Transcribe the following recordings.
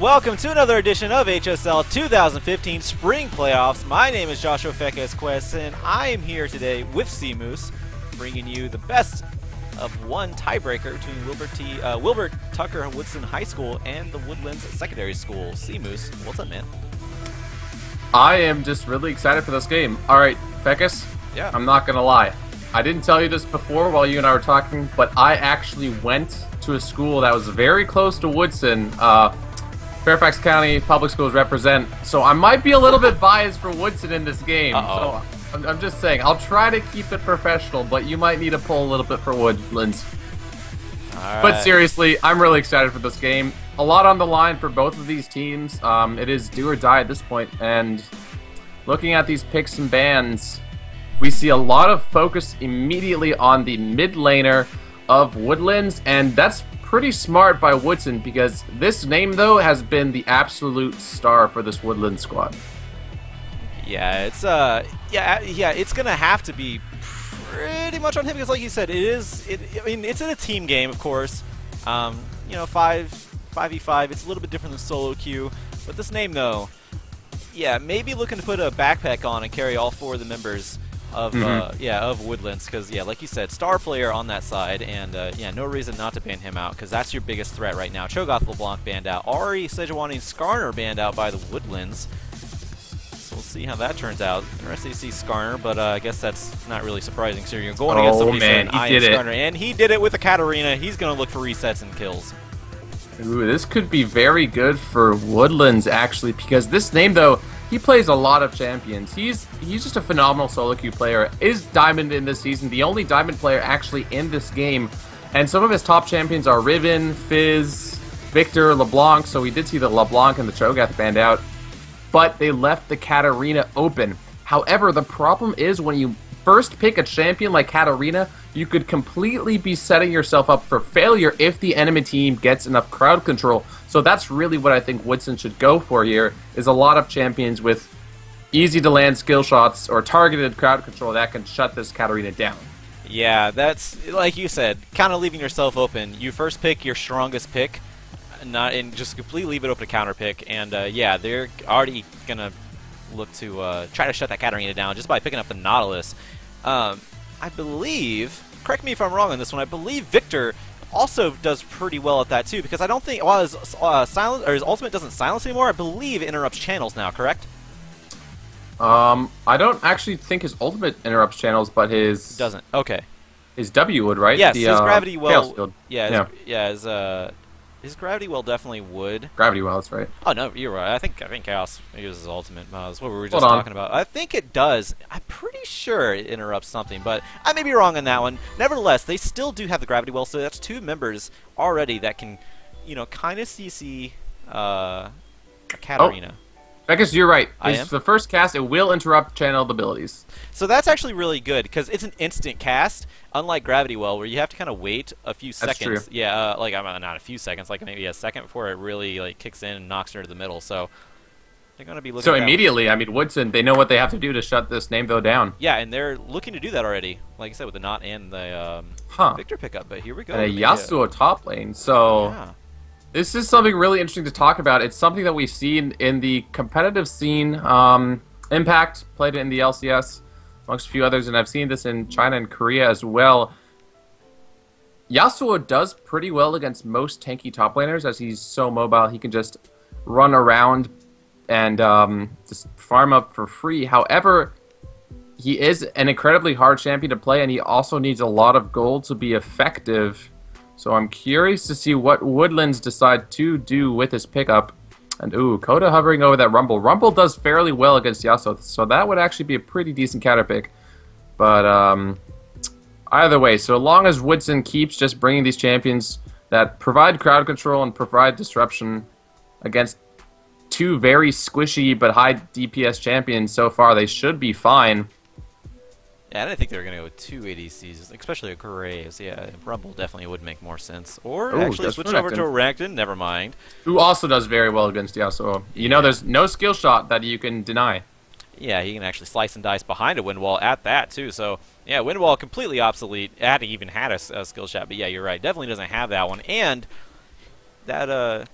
welcome to another edition of HSL 2015 Spring Playoffs. My name is Joshua Fekes and I am here today with C-Moose, bringing you the best of one tiebreaker between Wilbert Tucker Woodson High School and the Woodlands Secondary School. C-Moose, what's up, man? I am just really excited for this game. Alright, Fekes, Yeah. I'm not gonna lie. I didn't tell you this before while you and I were talking, but I actually went to a school that was very close to Woodson. Fairfax County Public Schools represent, so I might be a little bit biased for Woodson in this game. Uh-oh. So I'm just saying, I'll try to keep it professional, but you might need to pull a little bit for Woodlands. All But right. seriously, I'm really excited for this game. A lot on the line for both of these teams. It is do or die at this point, and looking at these picks and bans, we see a lot of focus immediately on the mid laner of Woodlands, and that's pretty smart by Woodson because this name, though, has been the absolute star for this Woodlands squad. Yeah, it's it's gonna have to be pretty much on him because, like you said, I mean, it's in a team game, of course. You know, 5v5. It's a little bit different than solo queue, but this name, though, yeah, maybe looking to put a backpack on and carry all four of the members of of Woodlands, because like you said, star player on that side, and no reason not to ban him out because that's your biggest threat right now. Cho'Gath LeBlanc banned out, Ari Sejuani Skarner banned out by the Woodlands. So we'll see how that turns out. Interesting to see Skarner, but I guess that's not really surprising. So you're going against somebody saying I am Skarner, and he did it with a Katarina. He's going to look for resets and kills. Ooh, this could be very good for Woodlands, actually, because this name, though, he plays a lot of champions. He's just a phenomenal solo queue player. Is Diamond in this season, the only Diamond player actually in this game. And some of his top champions are Riven, Fizz, Victor, LeBlanc. So we did see the LeBlanc and the Cho'Gath banned out. But they left the Katarina open. However, the problem is when you first pick a champion like Katarina, you could completely be setting yourself up for failure if the enemy team gets enough crowd control. So that's really what I think Woodson should go for here, is a lot of champions with easy to land skill shots or targeted crowd control that can shut this Katarina down. Yeah, that's, like you said, kind of leaving yourself open. You first pick your strongest pick, and just completely leave it open to counter pick, and yeah, they're already going to look to try to shut that Katarina down just by picking up the Nautilus. I believe, correct me if I'm wrong on this one, I believe Victor also does pretty well at that too, because I don't think, while his his ultimate doesn't silence anymore, I believe it interrupts channels now, correct? I don't actually think his ultimate interrupts channels, but his Doesn't. Okay. His W would, right? Yes, the, his gravity well. Field. His gravity well definitely would. Gravity well, that's right. Oh no, you're right. I think Chaos uses his ultimate. That's what we were just talking about. I think it does. I'm pretty sure it interrupts something, but I may be wrong on that one. Nevertheless, they still do have the gravity well, so that's two members already that can, kind of CC Katarina. I guess you're right. I am? It's the first cast, it will interrupt channeled abilities. So that's actually really good because it's an instant cast, unlike Gravity Well, where you have to kind of wait a few seconds. That's true. Yeah, not a few seconds, like maybe a second before it really kicks in and knocks her to the middle. So they're going to be looking. So at that immediately, I mean, Woodson, they know what they have to do to shut this name though down. Yeah, and they're looking to do that already. Like I said, with the Knot and the Victor pickup. But here we go. And a Yasuo top lane. So. Yeah. This is something really interesting to talk about. It's something that we've seen in the competitive scene. Impact played it in the LCS, amongst a few others, and I've seen this in China and Korea as well. Yasuo does pretty well against most tanky top laners, as he's so mobile. He can just run around and just farm up for free. However, he is an incredibly hard champion to play, and he also needs a lot of gold to be effective. So I'm curious to see what Woodlands decide to do with his pickup. And ooh, Coda hovering over that Rumble. Rumble does fairly well against Yasuo, so that would actually be a pretty decent counter pick. But either way, so long as Woodson keeps just bringing these champions that provide crowd control and provide disruption against two very squishy but high DPS champions so far, they should be fine. Yeah, I didn't think they were going to go with two ADCs, especially a Graves. Yeah, Rumble definitely would make more sense. Or actually switch over to a Renekton, never mind. Who also does very well against Yasuo. You know there's no skill shot that you can deny. Yeah, he can actually slice and dice behind a wind wall at that, too. So, yeah, wind wall completely obsolete. It hadn't even had a skill shot, but yeah, you're right. Definitely doesn't have that one. And that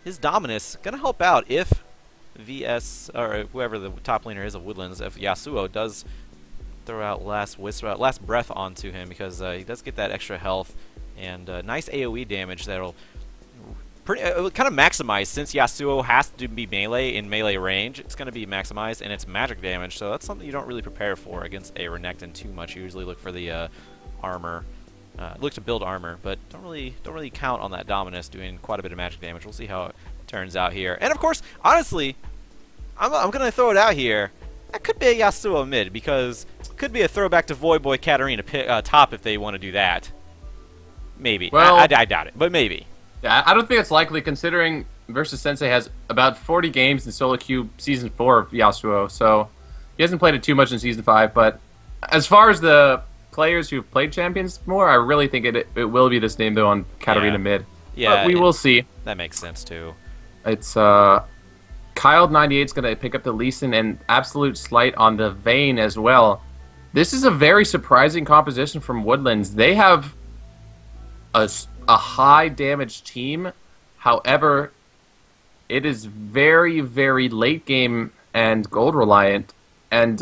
his Dominus gonna help out if VS or whoever the top laner is of Woodlands, if Yasuo does throw out last breath onto him, because he does get that extra health and nice AoE damage that'll kind of maximize, since Yasuo has to be melee in melee range. It's going to be maximized, and it's magic damage, so that's something you don't really prepare for against a Renekton too much. You usually look for the armor, look to build armor, but don't really count on that Dominus doing quite a bit of magic damage. We'll see how it turns out here. And of course, honestly, I'm going to throw it out here. That could be a Yasuo mid, because it could be a throwback to Void Boy Katarina top if they want to do that. Maybe. Well, I doubt it, but maybe. Yeah, I don't think it's likely, considering Versus Sensei has about 40 games in solo queue Season 4 of Yasuo, so he hasn't played it too much in Season 5, but as far as the players who've played Champions more, I really think it will be this name, though, on Katarina mid. Yeah, but we will see. That makes sense, too. It's, Kyle98 is going to pick up the Lee Sin and Absolute Slight on the Vayne as well. This is a very surprising composition from Woodlands. They have a high damage team. However, it is very, very late game and gold reliant. And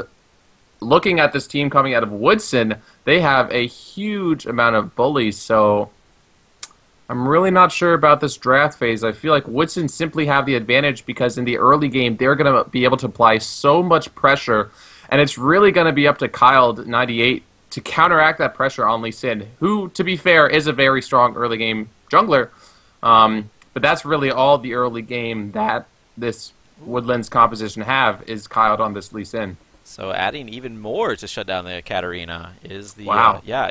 looking at this team coming out of Woodson, they have a huge amount of bullies. So I'm really not sure about this draft phase. I feel like Woodson simply have the advantage because in the early game, they're going to be able to apply so much pressure. And it's really going to be up to Kyle98 to counteract that pressure on Lee Sin, who, to be fair, is a very strong early game jungler. But that's really all the early game that this Woodlands composition have is Kyle on this Lee Sin. So adding even more to shut down the Katarina is the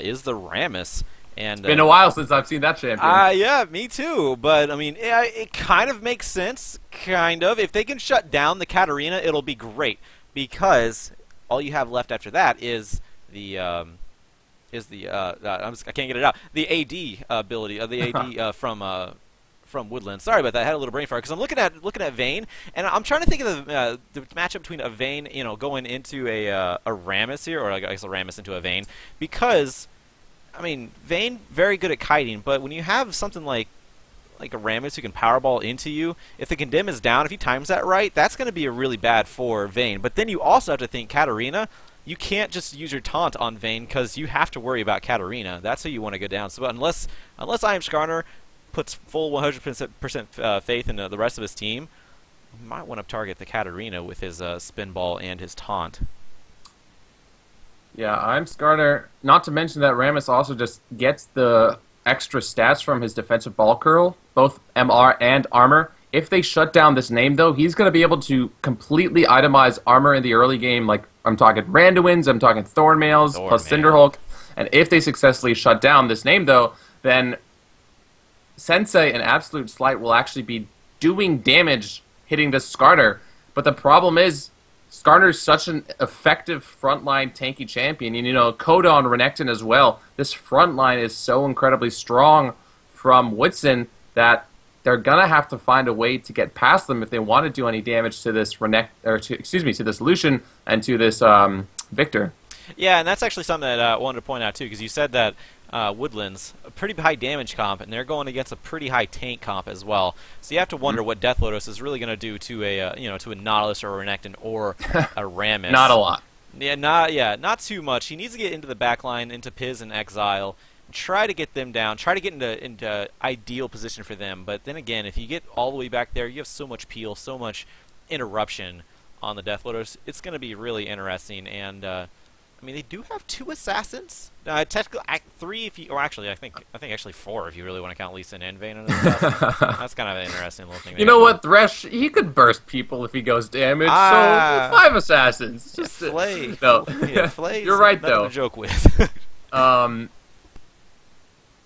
is the Rammus. And it's been a while since I've seen that champion. Yeah, me too. But I mean, it kind of makes sense. Kind of. If they can shut down the Katarina, it'll be great, because all you have left after that is the I can't get it out. The AD ability, the AD from Woodlands. Sorry about that. I had a little brain fart because I'm looking at Vayne, and I'm trying to think of the matchup between a Vayne, going into a Rammus here, or I guess a Rammus into a Vayne, because I mean, Vayne very good at kiting, but when you have something like a Rammus who can powerball into you, if the condemn is down, if he times that right, that's going to be a really bad for Vayne. But then you also have to think Katarina. You can't just use your taunt on Vayne because you have to worry about Katarina. That's how you want to go down. So unless I Am Skarner puts full 100% faith in the rest of his team, you might want to target the Katarina with his spin ball and his taunt. Yeah, I'm Skarner. Not to mention that Rammus also just gets the extra stats from his defensive ball curl, both MR and armor. If they shut down this name, though, he's going to be able to completely itemize armor in the early game. Like, I'm talking Randuins, I'm talking Thornmails, plus Cinderhulk. And if they successfully shut down this name, though, then Sensei and Absolute Slight will actually be doing damage hitting this Skarner. But the problem is, Skarner's such an effective frontline tanky champion. And, Koda on Renekton as well. This frontline is so incredibly strong from Woodson that they're gonna have to find a way to get past them if they want to do any damage to this to this Lucian and to this Victor. Yeah, and that's actually something that I wanted to point out too, because you said that Woodlands, a pretty high damage comp, and they're going against a pretty high tank comp as well. So you have to wonder what Death Lotus is really going to do to a Nautilus or a Renekton or a Rammus. Not a lot. Not too much. He needs to get into the backline, into Piz and Exile. Try to get them down. Try to get into ideal position for them. But then again, if you get all the way back there, you have so much peel, so much interruption on the Death Lotus. It's going to be really interesting. And I mean, they do have 2 assassins. Technically, 3 if you, or actually, I think actually 4 if you really want to count Lee Sin and Vayne. That's kind of an interesting little thing. You know what, Thresh? He could burst people if he goes damage. So 5 assassins. Just Flay. No, Flay's you're right though. To joke with.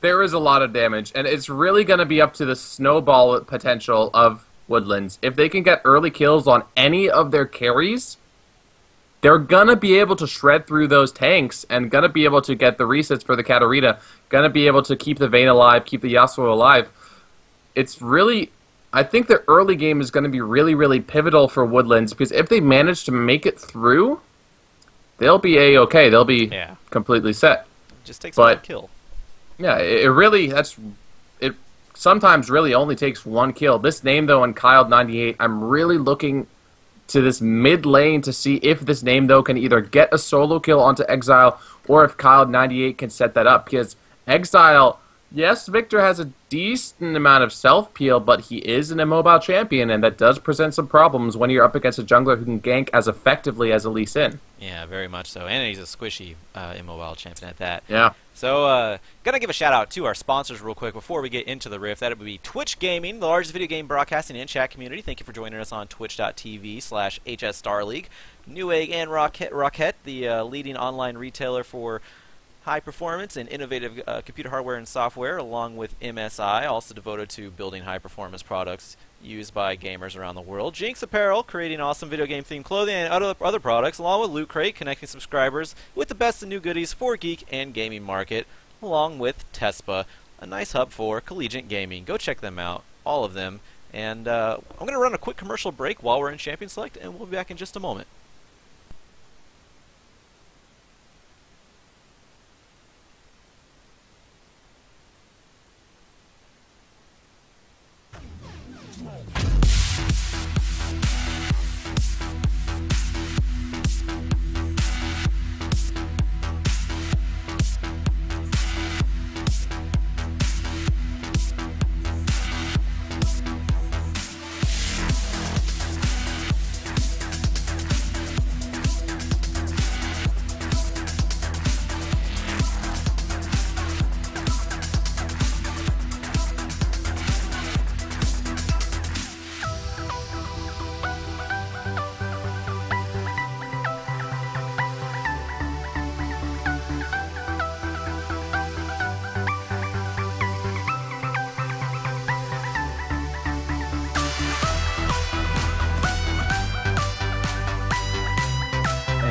There is a lot of damage, and it's really going to be up to the snowball potential of Woodlands. If they can get early kills on any of their carries, they're going to be able to shred through those tanks and going to be able to get the resets for the Katarina, going to be able to keep the Vayne alive, keep the Yasuo alive. It's really... I think the early game is going to be really, really pivotal for Woodlands, because if they manage to make it through, they'll be A-okay. They'll be completely set. Just takes one kill. Yeah, it really... It sometimes really only takes one kill. This name, though, on Kyle98, I'm really looking to this mid lane to see if this name, though, can either get a solo kill onto Exile or if Kyle98 can set that up. Because Exile, yes, Victor has a decent amount of self-peel, but he is an immobile champion, and that does present some problems when you're up against a jungler who can gank as effectively as a Lee Sin. Yeah, very much so. And he's a squishy immobile champion at that. Yeah. So, gonna give a shout out to our sponsors real quick before we get into the Rift. That would be Twitch Gaming, the largest video game broadcasting and chat community. Thank you for joining us on twitch.tv/HSStarLeague. Newegg and Rocket, the leading online retailer for high performance and innovative computer hardware and software, along with MSI, also devoted to building high performance products used by gamers around the world. Jinx Apparel, creating awesome video game themed clothing and other products, along with Loot Crate, connecting subscribers with the best of new goodies for geek and gaming market, along with Tespa, a nice hub for collegiate gaming. Go check them out, all of them. And I'm going to run a quick commercial break while we're in Champion Select, and we'll be back in just a moment.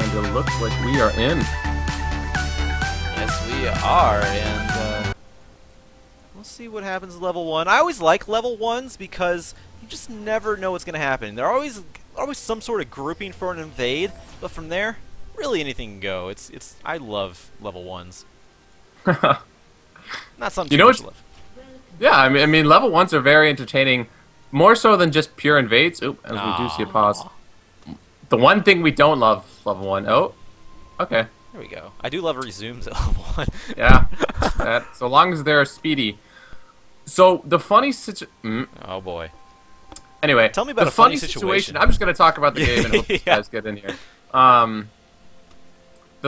It looks like we are in. Yes, we are, and we'll see what happens at level 1. I always like level 1s because you just never know what's going to happen. There's always some sort of grouping for an invade, but from there, really anything can go. I love level 1s. Not something you know much love. Yeah, I mean, level 1s are very entertaining, more so than just pure invades. Oop, as we do see a pause. The one thing we don't love, level 1. Oh, okay. There we go. I do love resumes at level 1. Yeah, so long as they're speedy. So the funny situation. Oh boy. Anyway, tell me about the a funny situation. I'm just going to talk about the game and hope you guys get in here. The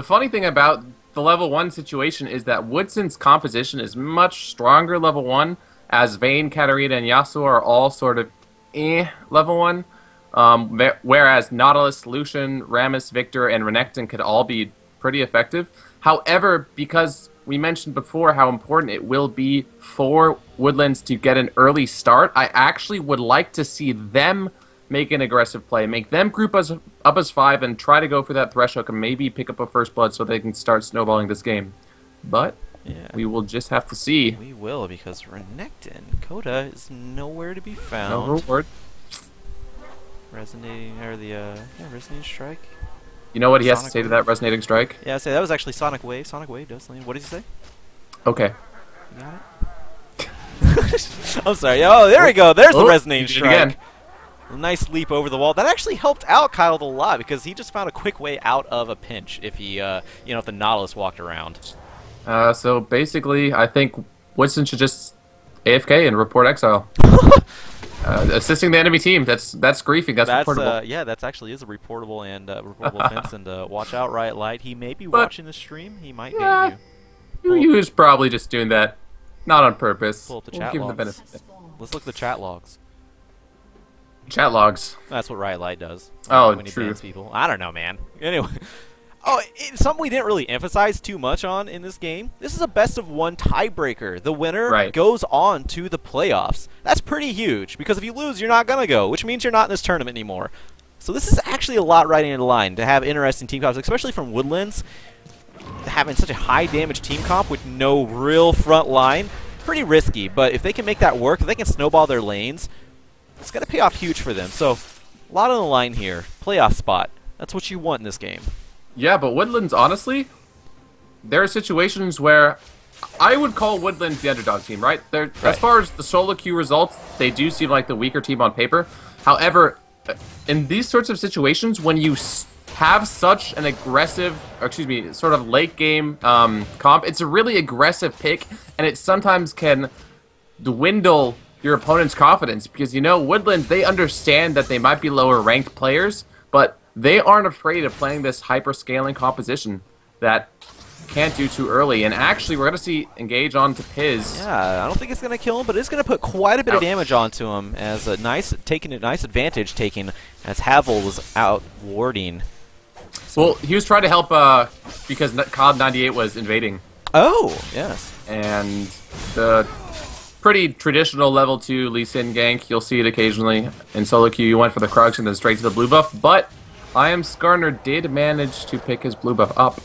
funny thing about the level 1 situation is that Woodson's composition is much stronger level 1, as Vayne, Katarina, and Yasuo are all sort of level 1. Whereas Nautilus, Lucian, Rammus, Victor, and Renekton could all be pretty effective. However, because we mentioned before how important it will be for Woodlands to get an early start, I actually would like to see them make an aggressive play, make them group us up as 5 and try to go for that threshold and maybe pick up a first blood so they can start snowballing this game. But we will just have to see. We will, because Renekton, Coda is nowhere to be found. No reward. Resonating, or the, Resonating Strike. You know what he has to say to that Resonating Strike? Yeah, I say that was actually Sonic Wave. Sonic Wave does something. What did he say? Okay. You got it? I'm sorry. Oh, there we go. There's the Resonating Strike. Again. A nice leap over the wall. That actually helped out Kyle a lot, because he just found a quick way out of a pinch if he, if the Nautilus walked around. So basically, I think Woodson should just AFK and report exile. Assisting the enemy team, that's griefing, that's reportable. Yeah, that's actually is a reportable and reportable offense, and watch out, Riot Light. He may be watching the stream. He might hate you. He was probably just doing that, not on purpose. Pull up the chat logs. Let's look at the chat logs. Chat logs. That's what Riot Light does. Oh, when he true. bans people. I don't know, man. Anyway. Oh, it's something we didn't really emphasize too much on in this game. This is a best-of-1 tiebreaker. The winner goes on to the playoffs. That's pretty huge, because if you lose, you're not going to go, which means you're not in this tournament anymore. So this is actually a lot riding in the line to have interesting team comps, especially from Woodlands, having such a high-damage team comp with no real front line. Pretty risky, but if they can make that work, if they can snowball their lanes, it's going to pay off huge for them. So a lot on the line here. Playoff spot. That's what you want in this game. Yeah, but Woodlands, honestly, there are situations where I would call Woodlands the underdog team, right? As far as the solo queue results, they do seem like the weaker team on paper. However, in these sorts of situations, when you have such an aggressive, or excuse me, sort of late game comp, it's a really aggressive pick, and it sometimes can dwindle your opponent's confidence, because Woodlands, they understand that they might be lower ranked players, but they aren't afraid of playing this hyper scaling composition that can't do too early. And actually, we're going to see engage onto Piz. Yeah, I don't think it's going to kill him, but it's going to put quite a bit of damage onto him as a nice advantage taken as Havel was out warding. Well, he was trying to help because COD98 was invading. Oh, yes. And the pretty traditional level 2 Lee Sin gank, you'll see it occasionally. In solo queue, you went for the Krugs and then straight to the blue buff, but I Am Skarner did manage to pick his blue buff up.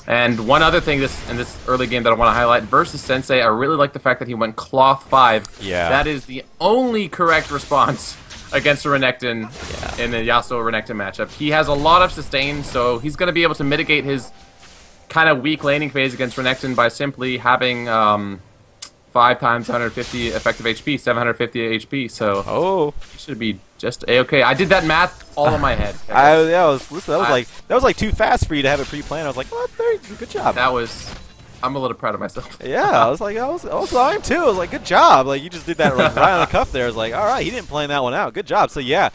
And one other thing in this early game that I want to highlight, versus Sensei, I really like the fact that he went Cloth 5. Yeah. That is the only correct response against a Renekton in the Yasuo-Renekton matchup. He has a lot of sustain, so he's going to be able to mitigate his kind of weak laning phase against Renekton by simply having 5 times 150 effective HP, 750 HP, so he should be just A-okay. I did that math all in my head. That was like too fast for you to have it pre-planned. I was like, oh, very good job. I'm a little proud of myself. Yeah, I was I too. I was like, good job. Like, you just did that right on the cuff there. I was like, all right, he didn't plan that one out. Good job. So yeah,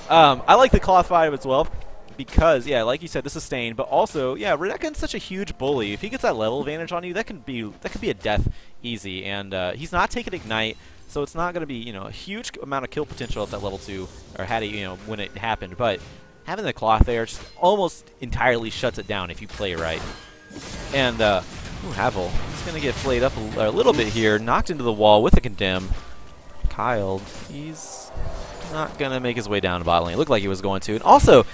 I like the Cloth 5 as well. Because, yeah, like you said, the sustain, but also, yeah, Renekton's such a huge bully. If he gets that level advantage on you, that could be a death easy. And he's not taking Ignite, so it's not going to be, a huge amount of kill potential at that level 2, or had it, when it happened. But having the Cloth there just almost entirely shuts it down if you play right. And, Havel, he's going to get flayed up a little bit here, knocked into the wall with a Condemn. Kyle, he's not going to make his way down to bot lane. It looked like he was going to. And also,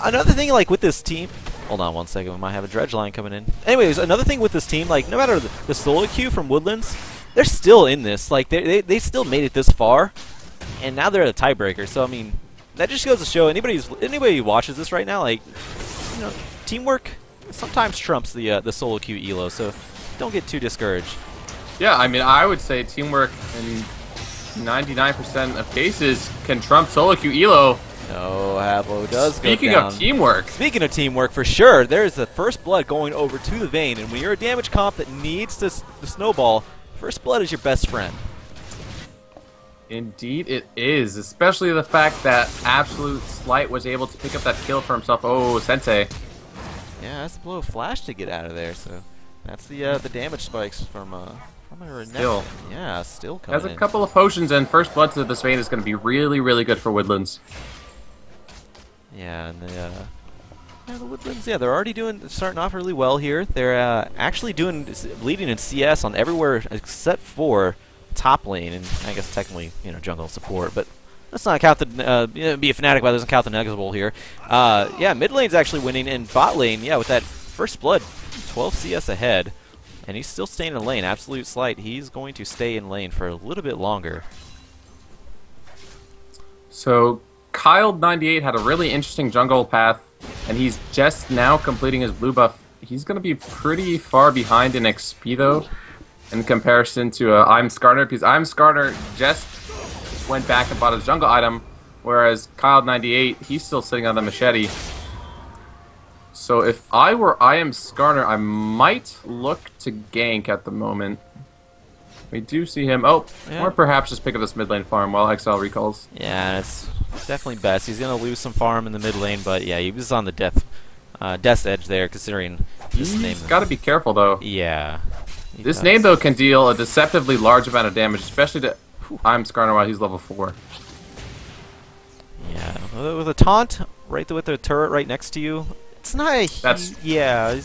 another thing, like, with this team... Hold on one second. We might have a dredge line coming in. Anyways, another thing with this team, like, no matter the solo queue from Woodlands, they're still in this. Like, they still made it this far, and now they're at a tiebreaker. So, I mean, that just goes to show anybody who watches this right now, like, teamwork sometimes trumps the solo queue elo, so don't get too discouraged. Yeah, I mean, I would say teamwork in 99% of cases can trump solo queue elo. No, Havel does Speaking go down. of teamwork. Speaking of teamwork, for sure, there's the first blood going over to the Vayne, and when you're a damage comp that needs to snowball, first blood is your best friend. Indeed it is, especially the fact that Absolute Slight was able to pick up that kill for himself. Oh, Sensei. Yeah, that's a blow of flash to get out of there, so that's the damage spikes from her Still. Yeah, still coming Has a couple of potions, and first blood to this Vayne is going to be really, really good for Woodlands. Yeah, and the Woodlands, yeah, they're already starting off really well here. They're actually leading in CS on everywhere except for top lane, and I guess technically, jungle support, but let's not count be a fanatic about it, doesn't count the negligible here. Yeah, mid lane's actually winning, and bot lane, yeah, with that first blood, 12 CS ahead, and he's still staying in lane. Absolute Slight, he's going to stay in lane for a little bit longer. So Kyle98 had a really interesting jungle path, and he's just now completing his blue buff. He's going to be pretty far behind in XP, though, in comparison to I'm Skarner, because I'm Skarner just went back and bought his jungle item, whereas Kyle98, he's still sitting on the machete. So if I were I Am Skarner, I might look to gank at the moment. We do see him. Oh, yeah. Or perhaps just pick up this mid lane farm while XL recalls. Yeah, it's definitely best. He's going to lose some farm in the mid lane, but yeah, he was on the death's edge there, considering this name. He's got to be careful, though. Yeah. This name, though, can deal a deceptively large amount of damage, especially to I'm Skarner while he's level 4. Yeah, with a taunt right with the turret right next to you, it's not a... yeah, he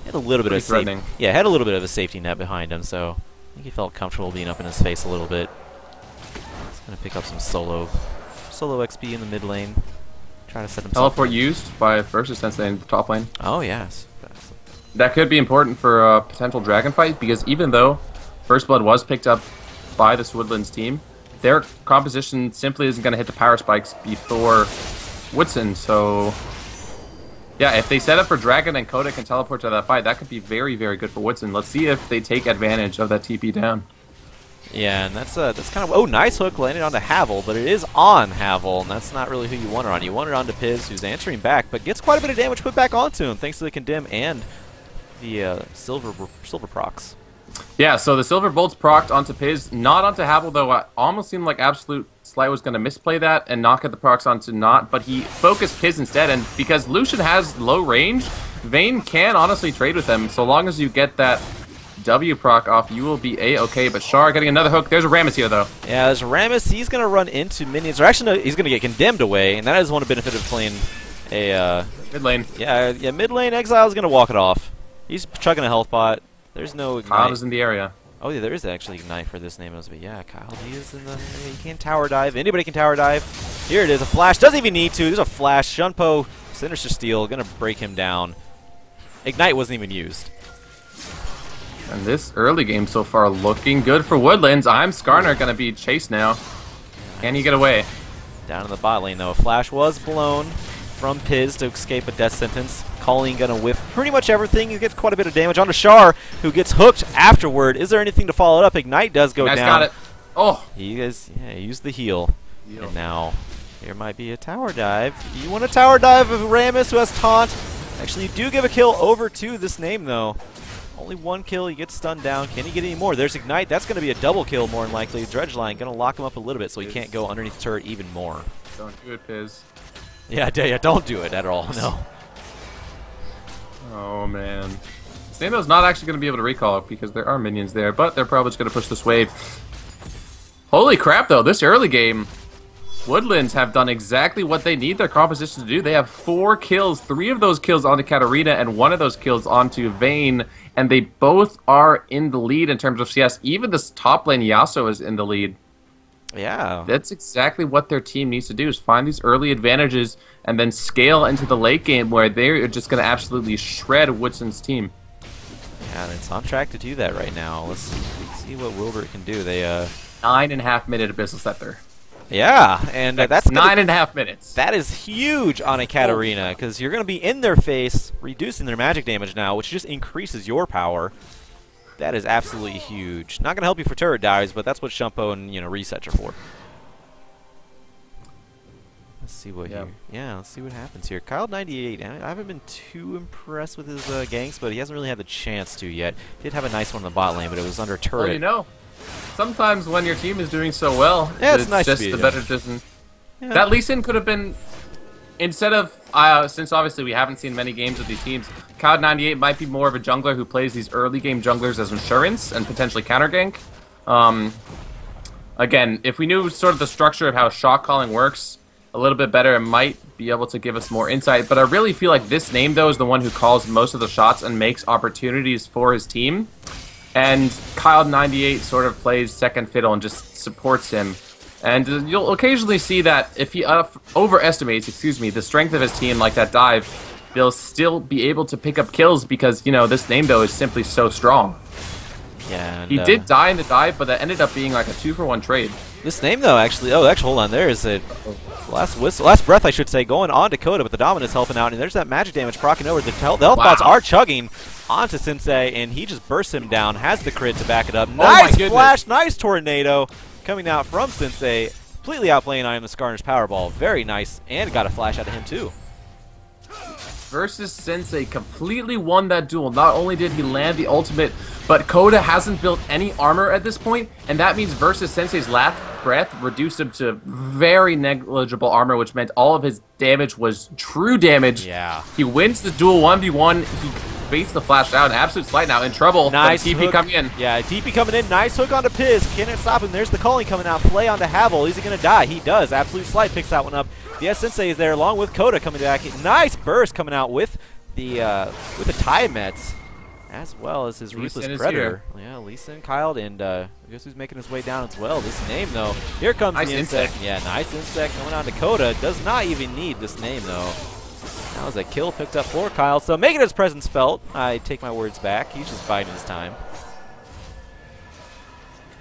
had a little bit of threatening. Yeah, had a little bit of a safety net behind him, so I think he felt comfortable being up in his face a little bit. He's gonna pick up some solo XP in the mid lane. Try to set himself Teleport up. Used by versus Sensei in the top lane. Oh yes. That could be important for a potential dragon fight, because even though First Blood was picked up by this Woodlands team, their composition simply isn't going to hit the power spikes before Woodson, so Yeah, if they set up for Dragon and Coda can teleport to that fight, that could be very, very good for Woodson. Let's see if they take advantage of that TP down. Yeah, and that's kind of... Oh, nice hook landed onto Havel, but it is on Havel, and that's not really who you want it on. You want it onto Piz, who's answering back, but gets quite a bit of damage put back onto him, thanks to the Condemn and the silver procs. Yeah, so the Silver Bolt's procced onto Piz, not onto Havel, though. It almost seemed like Absolute Slight was going to misplay that and not get the procs onto Not, but he focused Piz instead, and because Lucian has low range, Vayne can honestly trade with him, so long as you get that W proc off, you will be A-okay, but Char getting another hook. There's a Rammus here, though. Yeah, there's a Rammus. He's going to run into minions, or actually, no, he's going to get condemned away, and that is one of the benefits of playing a... mid lane. Yeah, mid lane Exile is going to walk it off. He's chugging a health pot. There's no Ignite. Kyle is in the area. Oh, yeah, there is actually Ignite for this name. But yeah, Kyle, he is in the... He can tower dive. Anybody can tower dive. Here it is, a flash. Doesn't even need to. There's a flash. Shunpo, Sinister Steel, going to break him down. Ignite wasn't even used. And this early game so far looking good for Woodlands. I'm Skarner going to be chased now. Can he get away? Down in the bot lane, though. A flash was blown from Piz to escape a death sentence. Colleen going to whiff pretty much everything. He gets quite a bit of damage onto Char, who gets hooked afterward. Is there anything to follow it up? Ignite does go down. Got it. Oh. He used the heal. And now there might be a tower dive. You want a tower dive of Rammus, who has taunt. Actually, you do give a kill over to this name, though. Only one kill, he gets stunned down. Can he get any more? There's Ignite. That's going to be a double kill more than likely. Dredgeline going to lock him up a little bit so he can't go underneath the turret even more. Don't do it, Piz. Yeah, don't do it at all, no. Oh, man. Snamo's not actually going to be able to recall it because there are minions there, but they're probably just going to push this wave. Holy crap, though. This early game, Woodlands have done exactly what they need their composition to do. They have 4 kills, 3 of those kills onto Katarina and 1 of those kills onto Vayne, and they both are in the lead in terms of CS. Even this top lane Yasuo is in the lead. Yeah. That's exactly what their team needs to do, is find these early advantages and then scale into the late game where they're just going to absolutely shred Woodson's team. Yeah, and it's on track to do that right now. Let's see what Wilbert can do. They 9.5 minute Abyssal Scepter. Yeah, and that's 9.5 minutes. That is huge on a Katarina, because you're going to be in their face, reducing their magic damage now, which just increases your power. That is absolutely huge. Not going to help you for turret dives, but that's what Shumpo and resets are for. Let's see what let's see what happens here. Kyle 98. I haven't been too impressed with his ganks, but he hasn't really had the chance to yet. Did have a nice one in the bot lane, but it was under turret. Well, sometimes when your team is doing so well, it's nice just to be the better distance. Yeah. That Lee Sin could have been, instead of, since obviously we haven't seen many games of these teams, Cloud 98 might be more of a jungler who plays these early game junglers as insurance and potentially counter gank. Again, if we knew sort of the structure of how shot calling works a little bit better, it might be able to give us more insight. But I really feel like this name, though, is the one who calls most of the shots and makes opportunities for his team. And Kyle 98 sort of plays second fiddle and just supports him. And you'll occasionally see that if he overestimates, the strength of his team, like that dive, they'll still be able to pick up kills because, this name, though, is simply so strong. Yeah, and, he did die in the dive, but that ended up being like a 2-for-1 trade. This name, though, actually, hold on, there is a last breath, I should say, going on to Coda, but the Dominus helping out, and there's that magic damage proccing over. The health bots are chugging onto Sensei, and he just bursts him down, has the crit to back it up. Nice flash, nice tornado coming out from Sensei, completely outplaying I Am the Skarner's Powerball. Very nice, and got a flash out of him, too. Versus Sensei completely won that duel. Not only did he land the ultimate, but Coda hasn't built any armor at this point, and that means versus Sensei's last breath reduced him to very negligible armor, which meant all of his damage was true damage. Yeah. He wins the duel 1v1. He baits the flash down. Absolute Slight now in trouble. Nice TP coming in. Yeah, TP coming in. Nice hook onto Piz. Can it stop him? There's the calling coming out. Play onto Havel. Is he going to die? He does. Absolute Slight picks that one up. Yes, Sensei is there along with Coda coming back. Nice burst coming out with the Tiamets, as well as his Ruthless Predator. Yeah, Lee Sin, Kyle, and I guess who's making his way down as well. This name, though. Here comes nice the insect. Yeah, nice insect going on to Coda. Does not even need this name, though. That was a kill picked up for Kyle. So making his presence felt. I take my words back. He's just biding his time.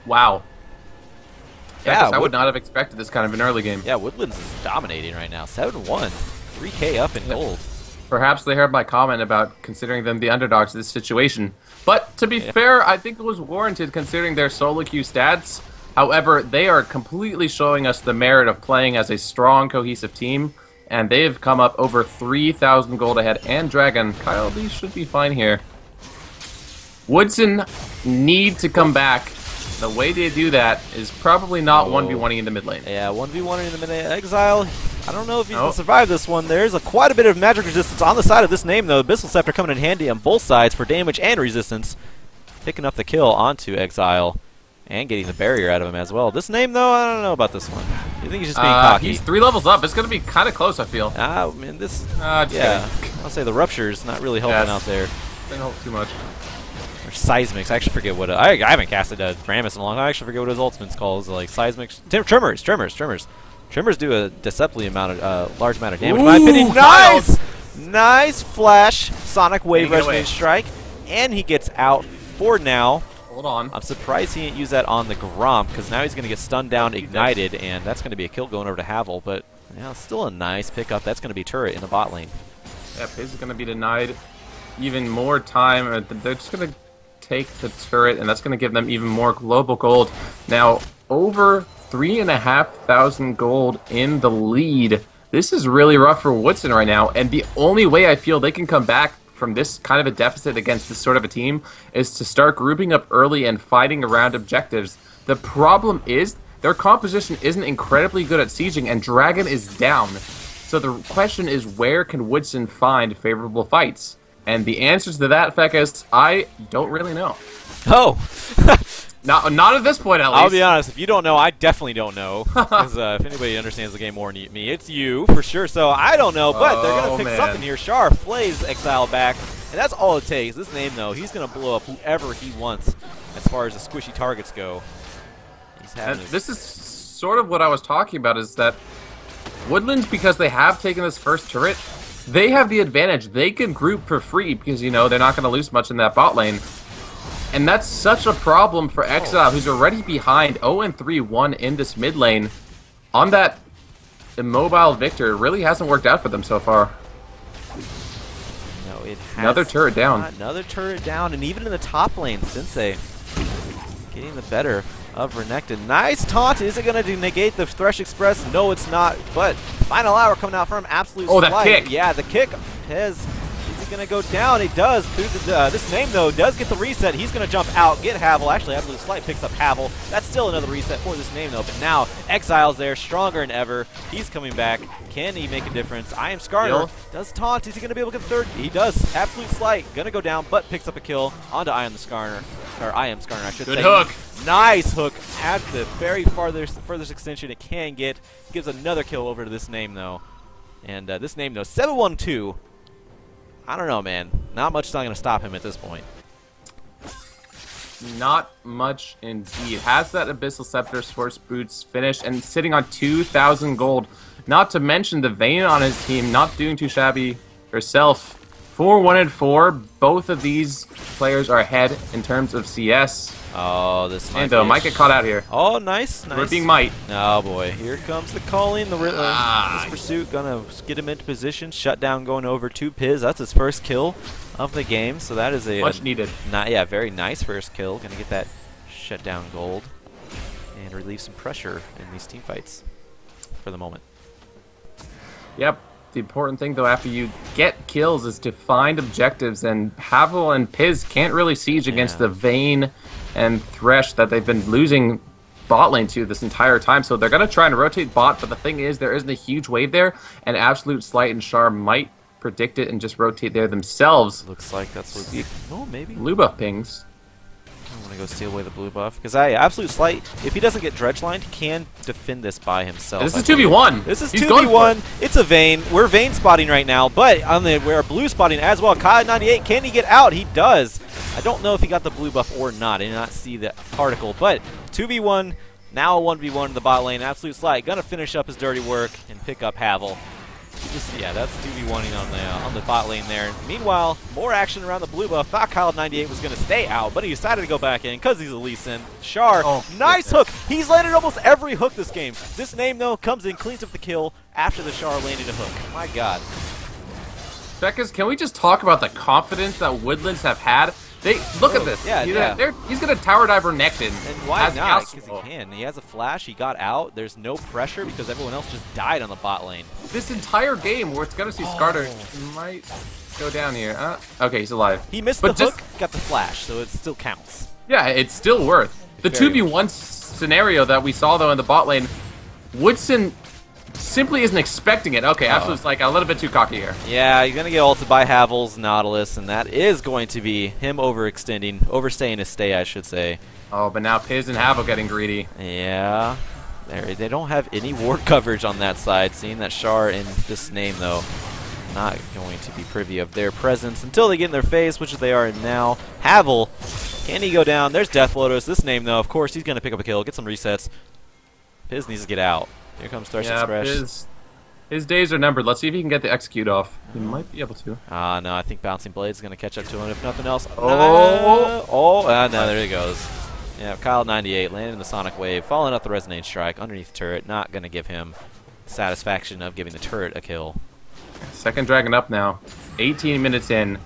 Wow. Yeah, I would not have expected this kind of an early game. Yeah, Woodlands is dominating right now. 7-1. 3K up in gold. Perhaps they heard my comment about considering them the underdogs in this situation. But to be fair, I think it was warranted considering their solo queue stats. However, they are completely showing us the merit of playing as a strong, cohesive team. And they've come up over 3,000 gold ahead. And Dragon, Kyle, these should be fine here. Woodson need to come back. The way they do that is probably not 1v1ing in the mid lane. Yeah, 1v1ing in the mid lane. Exile, I don't know if he's going to survive this one. There's quite a bit of magic resistance on the side of this name, though. Abyssal Scepter coming in handy on both sides for damage and resistance. Picking up the kill onto Exile and getting the barrier out of him as well. This name, though, I don't know about this one. You think he's just being cocky? He's 3 levels up. It's going to be kind of close, I feel. I mean, this... yeah. I'll say the Rupture's not really helping out there. Didn't help too much. Or Seismics. I actually forget what... I haven't casted Rammus in a long time. I actually forget what his ultimate's called. Like Seismics... Tremors. Tremors do a deceptively large amount of damage. In my opinion, nice! Nice flash. Sonic Wave Resonating Strike. And he gets out for now. Hold on. I'm surprised he didn't use that on the Gromp, because now he's going to get stunned down, ignited, and that's going to be a kill going over to Havel. But yeah, still a nice pickup. That's going to be turret in the bot lane. Yeah, Piz is going to be denied even more time. They're just going to take the turret, and that's going to give them even more global gold. Now, over 3,500 gold in the lead. This is really rough for Woodson right now, and the only way I feel they can come back from this kind of a deficit against this sort of a team is to start grouping up early and fighting around objectives. The problem is their composition isn't incredibly good at sieging, and Dragon is down. So the question is, where can Woodson find favorable fights? And the answers to that, Fekis, I don't really know. Oh! Not at this point, at least. I'll be honest, if you don't know, I definitely don't know. Because if anybody understands the game more than me, it's you, for sure. So I don't know, but they're going to pick something here. Char flays Exile back, and that's all it takes. This name, though, he's going to blow up whoever he wants as far as the squishy targets go. This is sort of what I was talking about, is that Woodlands, because they have taken this first turret, they have the advantage. They can group for free because, you know, they're not going to lose much in that bot lane. And that's such a problem for Exile, who's already behind 0-3-1 in this mid lane. On that immobile Victor, it really hasn't worked out for them so far. No, it has. Another turret down. Another turret down, and even in the top lane, Sensei getting the better of Renekton. Nice taunt. Is it going to negate the Thresh Express? No, it's not. But final hour coming out from Absolute Slight. That kick. Yeah, the kick. Pez. Going to go down. He does. Through the, this name, though, does get the reset. He's going to jump out, get Havel. Actually, Absolute Slight picks up Havel. That's still another reset for this name, though. But now, Exile's there, stronger than ever. He's coming back. Can he make a difference? I am Skarner. Does taunt. Is he going to be able to get the third? He does. Absolute Slight. Going to go down, but picks up a kill onto I am Skarner. Or I am Skarner, I should say. Good hook. Nice hook at the very furthest extension it can get. Gives another kill over to this name, though. And this name, though, 7-1-2. I don't know, man. Not much is not going to stop him at this point. Not much indeed. Has that Abyssal Scepter, Sports Boots finished and sitting on 2,000 gold. Not to mention the Vayne on his team, not doing too shabby herself. 4-1-4. Both of these players are ahead in terms of CS. Oh, this might might get caught out here. Oh, nice. Ripping might. Oh, boy. Here comes the calling. This pursuit going to get him into position. Shutdown going over to Piz. That's his first kill of the game. So that is a... much needed. Very nice first kill. Going to get that shutdown gold and relieve some pressure in these team fights for the moment. Yep. The important thing, though, after you get kills is to find objectives, and Havel and Piz can't really siege against the Vayne and Thresh that they've been losing bot lane to this entire time. So they're going to try and rotate bot, but the thing is, there isn't a huge wave there, and Absolute Slight and Char might predict it and just rotate there themselves. Looks like that's what we... Oh, maybe. Blue buff pings. I'm going to go steal away the blue buff, because Absolute Slight, if he doesn't get dredge-lined, can defend this by himself. This is 2v1. This is 2v1. It's a Vayne. We're Vayne spotting right now, but we're blue spotting as well. Kyle98, can he get out? He does. I don't know if he got the blue buff or not. I did not see the particle, but 2v1, now a 1v1 in the bot lane. Absolute Slight going to finish up his dirty work and pick up Havel. That's 2v1ing on the bot lane there. Meanwhile, more action around the blue buff. Thought Kyle98 was going to stay out, but he decided to go back in because he's a Lee Sin. Char, nice hook. He's landed almost every hook this game. This name, though, comes in, cleans up the kill after the Char landed a hook. My God. Beckers, can we just talk about the confidence that Woodlands have had? They look at this. Yeah, he's gonna tower diver Nectin. And why not? Because he can. He has a flash. He got out. There's no pressure because everyone else just died on the bot lane. This entire game, we're gonna see Skarter might go down here. Okay, he's alive. He missed the hook, got the flash, so it still counts. Yeah, it's still worth. The 2v1 scenario that we saw though in the bot lane, Woodson simply isn't expecting it. Okay, Absolute's like a little bit too cocky here. Yeah, you're going to get ulted by Havel's Nautilus, and that is going to be him overstaying his stay, I should say. Oh, but now Piz and Havel getting greedy. Yeah. They don't have any ward coverage on that side. Seeing that Char in this name, though, not going to be privy of their presence until they get in their face, which they are in now. Havel, can he go down? There's Death Lotus. This name, though, of course, he's going to pick up a kill, get some resets. Piz needs to get out. Here comes Starship Express. His days are numbered. Let's see if he can get the execute off. He might be able to. No, I think Bouncing Blade's going to catch up to him if nothing else. No, there he goes. Yeah, Kyle 98 landing the Sonic Wave, following up the Resonating Strike underneath the turret. Not going to give him satisfaction of giving the turret a kill. Second Dragon up now. 18 minutes in,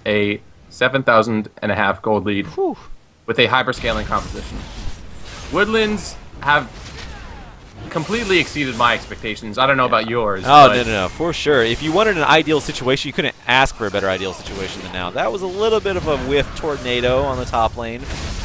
a 7,500 gold lead. Whew. With a hyperscaling composition. Woodlands have completely exceeded my expectations. I don't know about yours. Oh, no, for sure. If you wanted an ideal situation, you couldn't ask for a better ideal situation than now. That was a little bit of a whiff tornado on the top lane.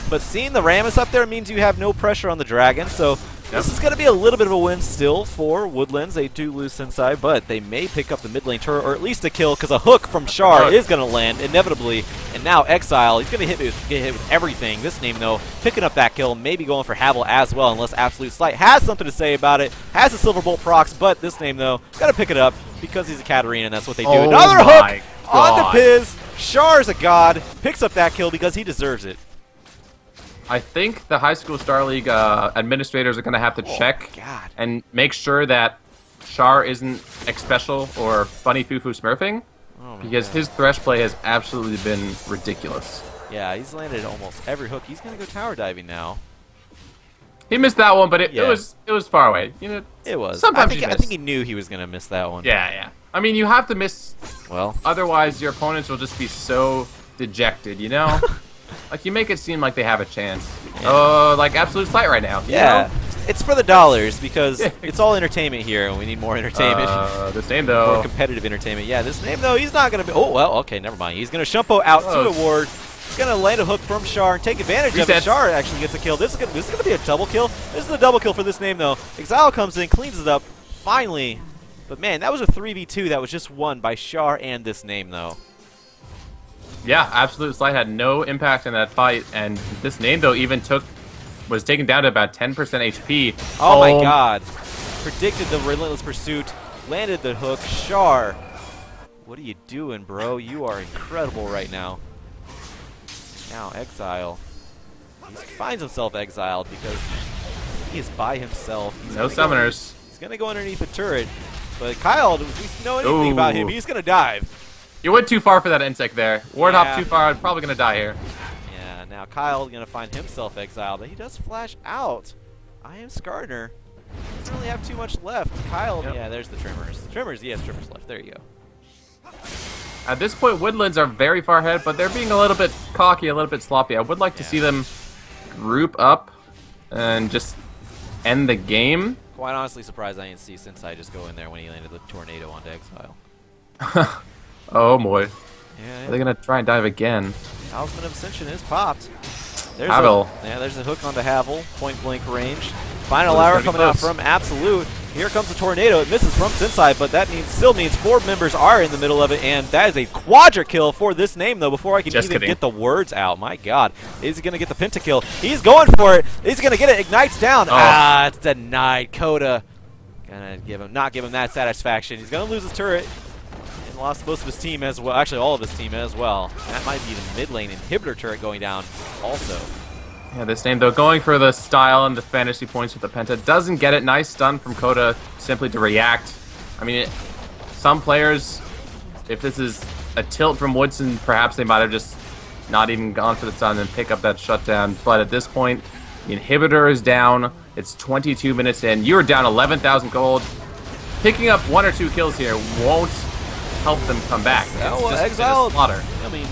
But seeing the Rammus up there means you have no pressure on the Dragon, so this is going to be a little bit of a win still for Woodlands. They do lose Sensei, but they may pick up the mid lane turret, or at least a kill, because a hook from Char is going to land, inevitably. And now Exile, he's going to get hit with everything. This name, though, picking up that kill, maybe going for Havel as well, unless Absolute Slight has something to say about it, has a Silver Bolt procs, but this name, though, got to pick it up because he's a Katarina, and that's what they do. Another hook on the Piz. Char's a god, picks up that kill because he deserves it. I think the High School Star League administrators are going to have to check and make sure that Char isn't X-Special or Funny Fufu Smurfing, because his Thresh play has absolutely been ridiculous. Yeah, he's landed almost every hook. He's going to go tower diving now. He missed that one, but it was far away. You know, it was. Sometimes I think he knew he was going to miss that one. Yeah. I mean, you have to miss. Well, otherwise your opponents will just be so dejected. You know. Like, you make it seem like they have a chance. Like Absolute Slight right now. Yeah. It's for the dollars, because it's all entertainment here, and we need more entertainment. This name, though. More competitive entertainment. Yeah, this name, though, he's not going to be... Oh, well, okay, never mind. He's going to Shumpo out to a ward. He's going to land a hook from Char and take advantage of it. Char actually gets a kill. This is going to be a double kill. This is a double kill for this name, though. Exile comes in, cleans it up, finally. But, man, that was a 3v2 that was just won by Char and this name, though. Yeah, Absolute Slight had no impact in that fight, and this name, though, was taken down to about 10% HP. Oh my god. Predicted the relentless pursuit, landed the hook. Char, what are you doing, bro? You are incredible right now. Now, Exile. He finds himself exiled because he is by himself. No summoners. He's going to go underneath the turret, but Kyle, if we know anything about him, he's going to dive. You went too far for that insect there. Ward hop too far, probably going to die here. Yeah, now Kyle going to find himself exiled, but he does flash out. I am Skarner. Doesn't really have too much left. Kyle, yeah, there's the Trimmers. He has Trimmers left. There you go. At this point, Woodlands are very far ahead, but they're being a little bit cocky, a little bit sloppy. I would like to see them group up and just end the game. Quite honestly surprised I didn't see Sensei just go in there when he landed the tornado onto Exile. Oh boy. Yeah, Are they going to try and dive again? Talisman of Ascension is popped. Havel. There's a hook onto Havel, point blank range. Final hour coming out from Absolute. Here comes the tornado. It misses from Sensei, but that still means 4 members are in the middle of it, and that is a quadra kill for this name, though, before I can even get the words out. My god. Is he going to get the pentakill? He's going for it. He's going to get it. Ignites down. It's denied. Coda going to not give him that satisfaction. He's going to lose his turret. And lost most of his team as well. Actually, all of his team as well. That might be the mid lane inhibitor turret going down also. Yeah, this name, though, going for the style and the fantasy points with the Penta. Doesn't get it. Nice stun from Coda simply to react. I mean, some players, if this is a tilt from Woodson, perhaps they might have just not even gone for the stun and pick up that shutdown. But at this point, the inhibitor is down. It's 22 minutes in. You're down 11,000 gold. Picking up 1 or 2 kills here won't help them come back. It's well, just Exile, a slaughter. I mean,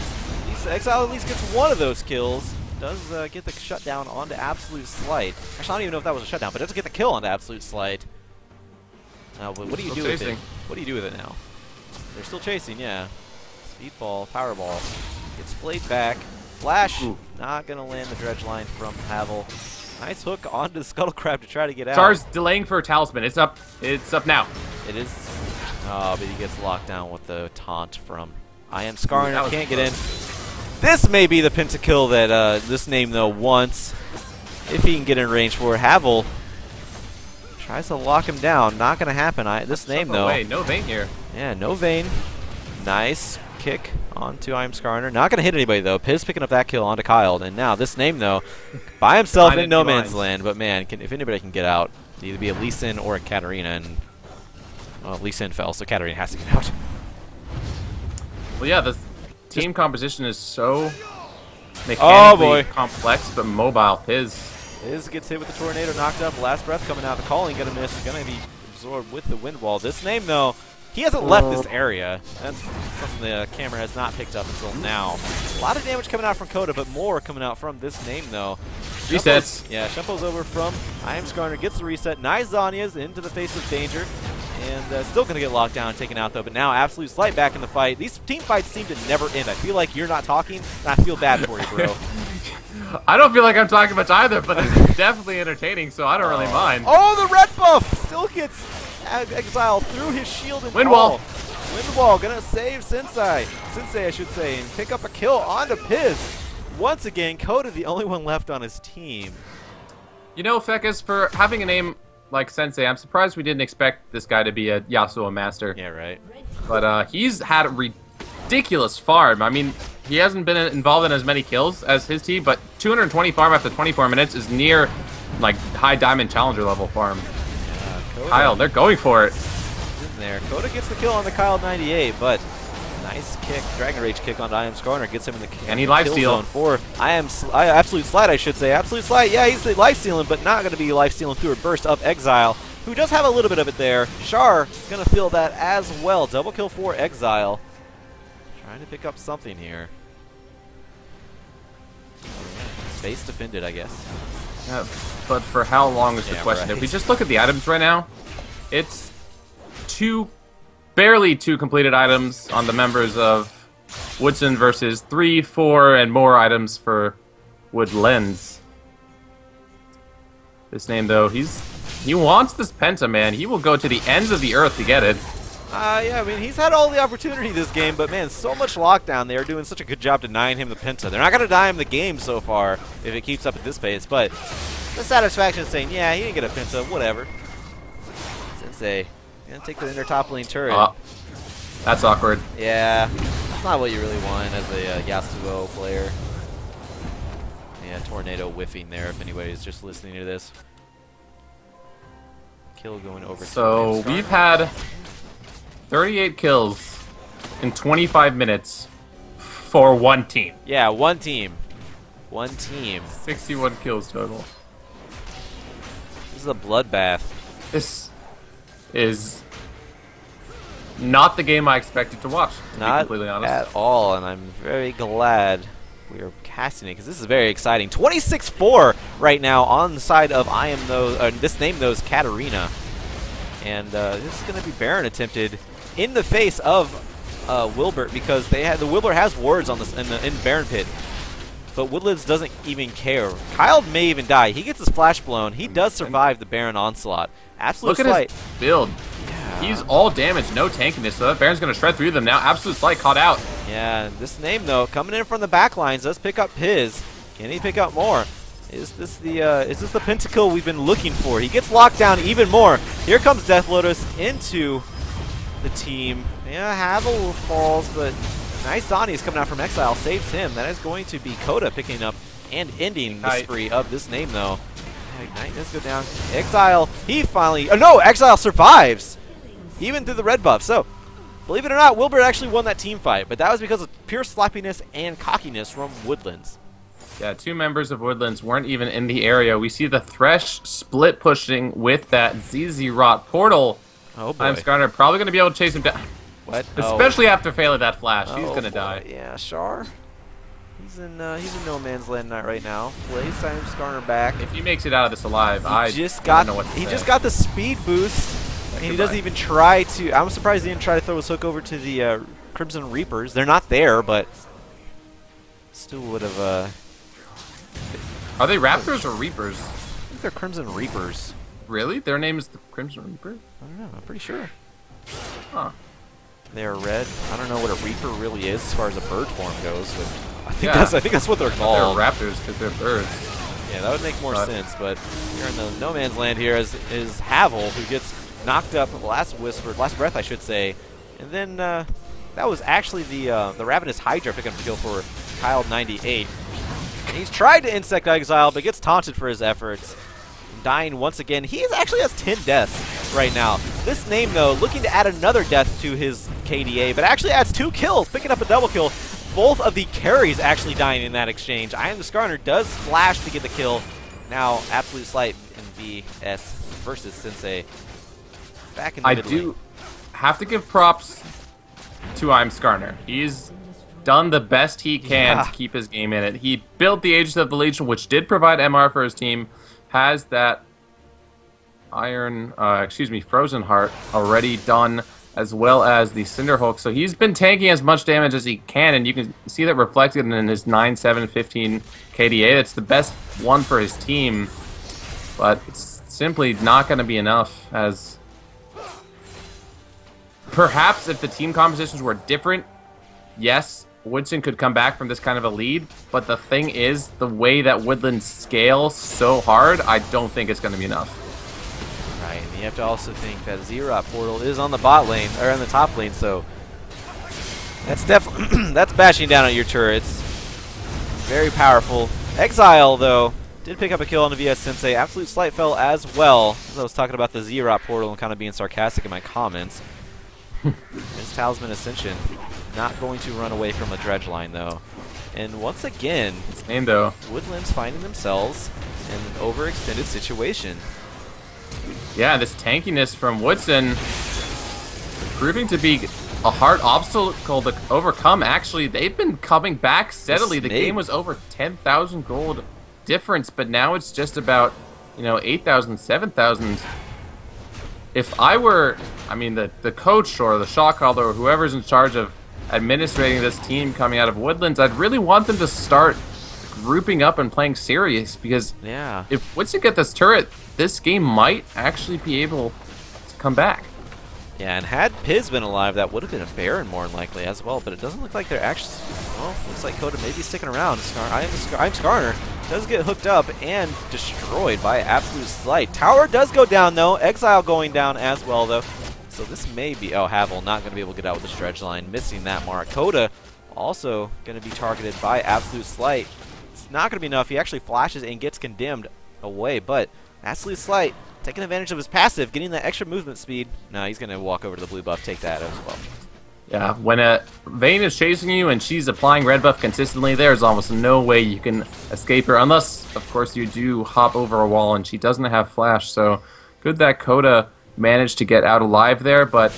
Exile at least gets one of those kills. Does get the shutdown onto Absolute Slight. Actually, I don't even know if that was a shutdown, but does get the kill onto Absolute Slight. Now, what do you do with it? What do you do with it now? They're still chasing, yeah. Speedball, Powerball. Gets flayed back. Flash. Ooh. Not going to land the dredge line from Havel. Nice hook onto the Scuttle Crab to try to get out. Char's delaying for a talisman. It's up. It's up now. It is. Oh, but he gets locked down with the taunt from I Am Skarner. Can't get in. This may be the pentakill that this name, though, wants. If he can get in range for Havel. Tries to lock him down. Not going to happen. This name, though. No Vayne here. Yeah, no Vayne. Nice kick onto I Am Skarner. Not going to hit anybody, though. Piz picking up that kill onto Kyle. And now this name, though, by himself in no man's land. But, man, if anybody can get out, it'd either be a Lee Sin or a Katarina. And, well, Lee Sin fell, so Katarina has to get out. Well, yeah, the team composition is so mechanically complex, but mobile. Piz gets hit with the tornado, knocked up. Last breath coming out. The calling gonna miss. Gonna be absorbed with the wind wall. This name, though, he hasn't left this area. That's something the camera has not picked up until now. A lot of damage coming out from Coda, but more coming out from this name, though. Resets. Yeah, Shumpo's over from I Am Skarner. Gets the reset. Nice Zanya's into the face of danger. And still going to get locked down and taken out, though. But now Absolute Slight back in the fight. These team fights seem to never end. I feel like you're not talking, and I feel bad for you, bro. I don't feel like I'm talking much either, but it's definitely entertaining, so I don't really mind. Oh, the red buff still gets Exile through his shield and Wind wall. Wind wall going to save Sensei, I should say, and pick up a kill onto Piz. Once again, Coda the only one left on his team. You know, Fekas, for having a name like Sensei, I'm surprised we didn't expect this guy to be a Yasuo master. Yeah, right. But he's had a ridiculous farm. I mean, he hasn't been involved in as many kills as his team, but 220 farm after 24 minutes is near, like, high diamond challenger level farm. Yeah, Kyle, they're going for it. In there. Coda gets the kill on the Kyle 98, but nice kick, Dragon Rage kick on I Am Skarner, gets him in the kill zone for Absolute Slight, I should say. Absolute Slight, yeah, he's life-stealing, but not going to be life-stealing through a burst of Exile, who does have a little bit of it there. Char going to feel that as well. Double kill for Exile. Trying to pick up something here. Base defended, I guess. Yeah, but for how long is the question? Right. If we just look at the items right now, it's barely two completed items on the members of Woodson versus 3, 4, and more items for Woodlands. This name, though, he wants this Penta, man. He will go to the ends of the earth to get it. Yeah, I mean, he's had all the opportunity this game, but, man, so much lockdown. They are doing such a good job denying him the Penta. They're not going to deny him the game so far if it keeps up at this pace, but the satisfaction of saying, yeah, he didn't get a Penta, whatever. Sensei gonna take the inner top lane turret. That's awkward. Yeah, that's not what you really want as a Yasuo player. Yeah, tornado whiffing there if anybody's just listening to this. Kill going over. So we've had 38 kills in 25 minutes for one team. Yeah, one team. One team. 61 kills total. This is a bloodbath. This is not the game I expected to watch, to be completely honest. Not at all, and I'm very glad we are casting it, because this is very exciting. 26-4 right now on the side of this name, though, is Katarina. And this is going to be Baron attempted in the face of Wilbert, because the Wilbert has wards on this in Baron Pit. But Woodlands doesn't even care. Kyle may even die. He gets his flash blown. He does survive the Baron onslaught. Absolute Slight. Look at his build. Yeah. He's all damage, no tankiness, so that Baron's going to shred through them now. Absolute Slight caught out. Yeah, this name, though, coming in from the back lines, does pick up Piz. Can he pick up more? Is this the pentakill we've been looking for? He gets locked down even more. Here comes Death Lotus into the team. Yeah, Havel falls, but nice Zani is coming out from Exile, saves him. That is going to be Coda picking up and ending the spree of this name, though. Ignite does go down. Exile, he finally... Oh, no! Exile survives! Even through the red buff. So, believe it or not, Wilbert actually won that team fight, but that was because of pure sloppiness and cockiness from Woodlands. Yeah, two members of Woodlands weren't even in the area. We see the Thresh split pushing with that ZZ Rot portal. Oh, boy. I'm Skarner probably going to be able to chase him down. What? Especially after failing that flash. He's Oh, gonna boy. die. Yeah, Char. He's in no man's land right now. Plays Simon Skarner back. If he makes it out of this alive, I just don't know what to he say. just got the speed boost, and he doesn't even try to. I'm surprised he didn't try to throw his hook over to the Crimson Reapers. They're not there, but still would have. Are they Raptors or Reapers? I think they're Crimson Reapers. Really? Their name is the Crimson Reaper? I don't know. I'm pretty sure. Huh. They're red. I don't know what a Reaper really is as far as a bird form goes, but I think that's what they're called. They're Raptors because they're birds. Yeah, that would make more sense, but you're in the no man's land here is Havel, who gets knocked up last breath, I should say. And then that was actually the Ravenous Hydra picking up the kill for Kyle98. And he's tried to Insect Exile, but gets taunted for his efforts. Dying once again. He actually has 10 deaths right now. This name, though, looking to add another death to his KDA, but actually adds 2 kills, picking up a double kill. Both of the carries actually dying in that exchange. I Am the Skarner does flash to get the kill. Now, Absolute Slight in VS versus Sensei. Back in the mid lane. I do have to give props to I'm Skarner. He's done the best he can to keep his game in it. He built the Aegis of the Legion, which did provide MR for his team. Has that Frozen Heart already done, as well as the Cinderhulk. So he's been tanking as much damage as he can, and you can see that reflected in his 9-7-15 KDA. That's the best one for his team, but it's simply not going to be enough, as perhaps if the team compositions were different, yes, Woodson could come back from this kind of a lead, but the thing is, the way that Woodlands scales so hard, I don't think it's going to be enough. Right, and you have to also think that Zerot portal is on the bot lane, or on the top lane, so that's definitely that's bashing down at your turrets. Very powerful. Exile, though, did pick up a kill on the VS Sensei. Absolute Slight fell as well, as I was talking about the Zerot portal and kind of being sarcastic in my comments. His Talisman Ascension not going to run away from a dredge line, though. And once again, Woodlands finding themselves in an overextended situation. Yeah, this tankiness from Woodson proving to be a hard obstacle to overcome. Actually, they've been coming back steadily. The game was over 10,000 gold difference, but now it's just about, 8,000, 7,000. If I were, the coach or the shot caller or whoever's in charge of administrating this team coming out of Woodlands, I'd really want them to start grouping up and playing serious, because if Woodson get this turret, this game might actually be able to come back. Yeah, and had Piz been alive, that would have been a Baron more than likely as well, but it doesn't look like they're actually... Well, looks like Coda may be sticking around. I'm Skarner does get hooked up and destroyed by Absolute Slight. Tower does go down, though. Exile going down as well, though. So this may be... Oh, Havel not going to be able to get out with the stretch line, missing that mark. Coda also going to be targeted by Absolute Slight. It's not going to be enough. He actually flashes and gets condemned away, but Absolute Slight taking advantage of his passive, getting that extra movement speed. No, he's going to walk over to the blue buff, take that as well. Yeah, when a Vayne is chasing you and she's applying red buff consistently, there's almost no way you can escape her, unless, of course, you do hop over a wall, and she doesn't have flash. So good that Coda managed to get out alive there, but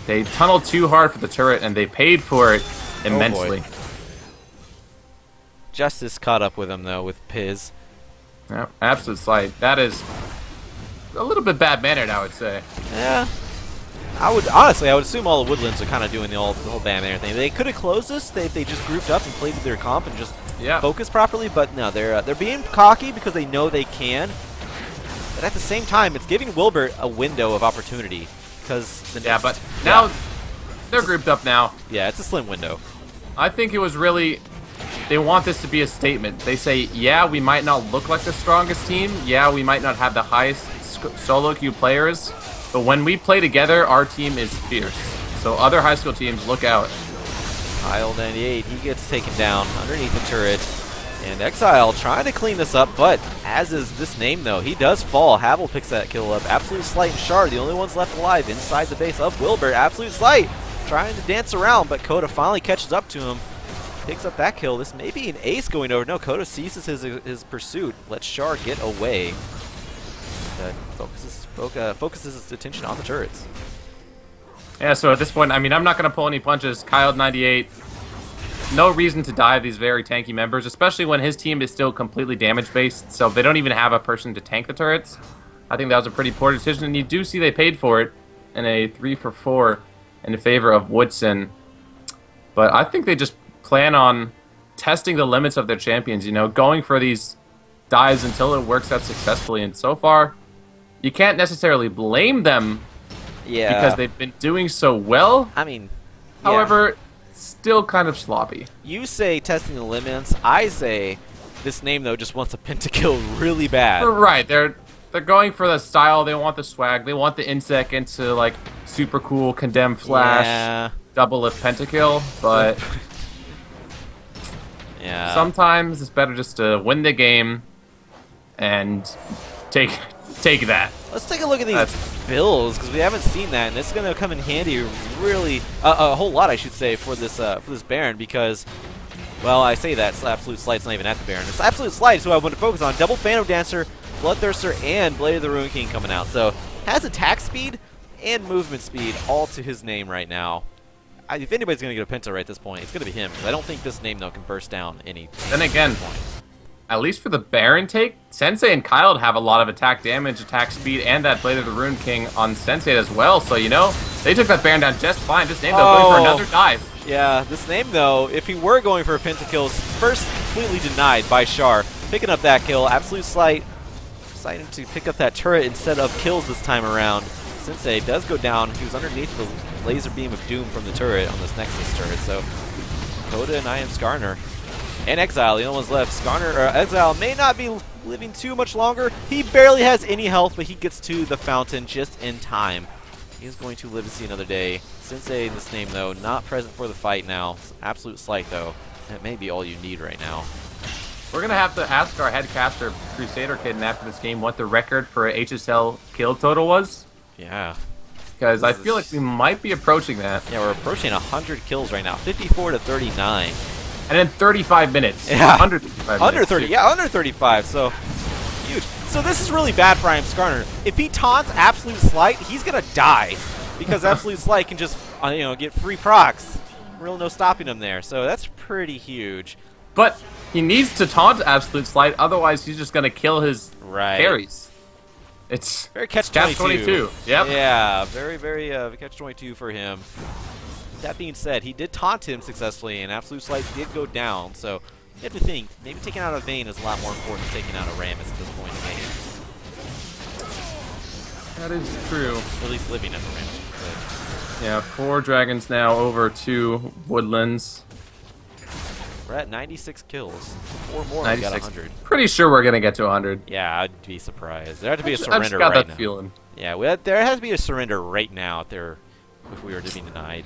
they tunneled too hard for the turret, and they paid for it immensely. Oh, Justice caught up with him, though, with Piz. Yeah, Absolute Slight. That is a little bit bad-mannered, I would say. Yeah. I would assume all the Woodlands are kind of doing the whole bad-mannered thing. They could have closed this if they just grouped up and played with their comp and just focused properly, but no, they're being cocky because they know they can. But at the same time, it's giving Wilbert a window of opportunity, because now they're grouped up now. Yeah, it's a slim window. I think it was really... They want this to be a statement. They say, yeah, we might not look like the strongest team. Yeah, we might not have the highest solo queue players. But when we play together, our team is fierce. So other high school teams, look out. Kyle98, he gets taken down underneath the turret. And Exile trying to clean this up, but as is this name, though, he does fall. Havel picks that kill up. Absolute Slight and Shard, the only ones left alive inside the base of Wilbert. Absolute Slight trying to dance around, but Coda finally catches up to him. Picks up that kill. This may be an ace going over. No, Coda ceases his pursuit. Lets Shard get away. Focuses his attention on the turrets. Yeah, so at this point, I mean, I'm not going to pull any punches. Kyle 98, no reason to dive these very tanky members, especially when his team is still completely damage-based, so they don't even have a person to tank the turrets. I think that was a pretty poor decision, and you do see they paid for it in a 3-for-4 in favor of Woodson. But I think they just plan on testing the limits of their champions, you know, going for these dives until it works out successfully, and so far, you can't necessarily blame them. Yeah. Because they've been doing so well. I mean, yeah. However, still kind of sloppy. You say testing the limits. I say this name, though, just wants a pentakill really bad. Right. They're going for the style. They want the swag. They want the insect into, like, super cool condemn flash, double lift pentakill. But yeah, sometimes it's better just to win the game and take that. Let's take a look at these builds, because we haven't seen that, and this is going to come in handy really, a whole lot, I should say, for this Baron, because, well, I say that, Absolute Slight's not even at the Baron. It's Absolute Slight is who I want to focus on. Double Phantom Dancer, Bloodthirster, and Blade of the Ruin King coming out. So, has attack speed and movement speed all to his name right now. If anybody's going to get a Penta right at this point, it's going to be him, because I don't think this name, though, can burst down any Then again, at least for the Baron take, Sensei and Kyle have a lot of attack damage, attack speed, and that Blade of the Rune King on Sensei as well. So, you know, they took that Baron down just fine. This name, though, going for another dive. Yeah, this name, though, if he were going for a pentakill, is first completely denied by Char. Picking up that kill. Absolute Slight deciding to pick up that turret instead of kills this time around. Sensei does go down. He was underneath the laser beam of doom from the turret on this Nexus turret. So, Coda and I am Skarner. And Exile, the only one's left. Skarner, or Exile may not be living too much longer. He barely has any health, but he gets to the fountain just in time. He is going to live to see another day. Sensei in this name, though, not present for the fight now. Absolute Slight, though. That may be all you need right now. We're going to have to ask our head caster, Crusader Kitten, after this game what the record for HSL kill total was. Yeah. Because I feel like we might be approaching that. Yeah, we're approaching 100 kills right now. 54 to 39. And in 35 minutes. Yeah. Under 35 under minutes. 30. Yeah, under 35. So, huge. So this is really bad for I am Skarner. If he taunts Absolute Slight, he's going to die. Because Absolute Slight can just, you know, get free procs. Real no stopping him there. So that's pretty huge. But he needs to taunt Absolute Slight, otherwise he's just going to kill his carries. It's very catch-22. Yep. Yeah, very, very catch-22 for him. That being said, he did taunt him successfully, and Absolute Slight did go down. So you have to think, maybe taking out a Vayne is a lot more important than taking out a Rammus at this point in the game. That is true. At least living as a Rammus. Yeah, 4 dragons now over to Woodlands. We're at 96 kills. 4 more, we got 100. Pretty sure we're going to get to 100. Yeah, I'd be surprised. There had to be a surrender I just got right that now. feeling. Yeah, there has to be a surrender right now if we were to be denied.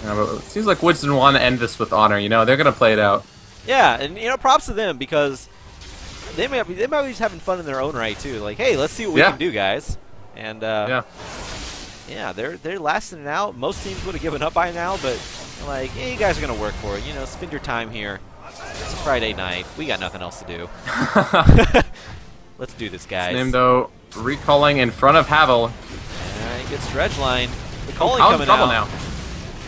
Yeah, but it seems like Woodson want to end this with honor. You know, they're going to play it out. Yeah, and you know, props to them because they might be just having fun in their own right too. Like, hey, let's see what we can do, guys. And yeah, they're lasting it out. Most teams would have given up by now, but like, hey, you guys are gonna work for it. You know, spend your time here. It's a Friday night. We got nothing else to do. Let's do this, guys. His name though, recalling in front of Havel. And he gets Dredge Line. The calling coming double out. Now.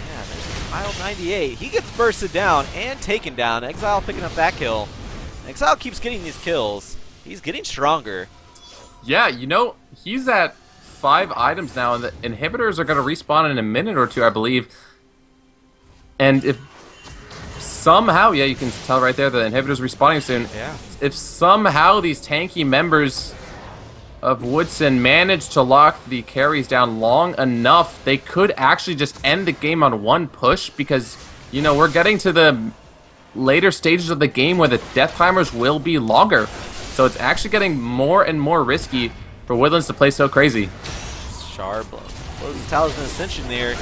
Yeah, there's Mild 98. He gets bursted down and taken down. Exile picking up that kill. Exile keeps getting these kills. He's getting stronger. Yeah, you know, he's at 5 items now, and the inhibitors are going to respawn in a minute or two, I believe. And if somehow, yeah, you can tell right there the inhibitor's respawning soon. Yeah. If somehow these tanky members of Woodson manage to lock the carries down long enough, they could actually just end the game on one push, because, you know, we're getting to the later stages of the game where the death climbers will be longer. So it's actually getting more and more risky for Woodlands to play so crazy. Char blows his Talisman Ascension there.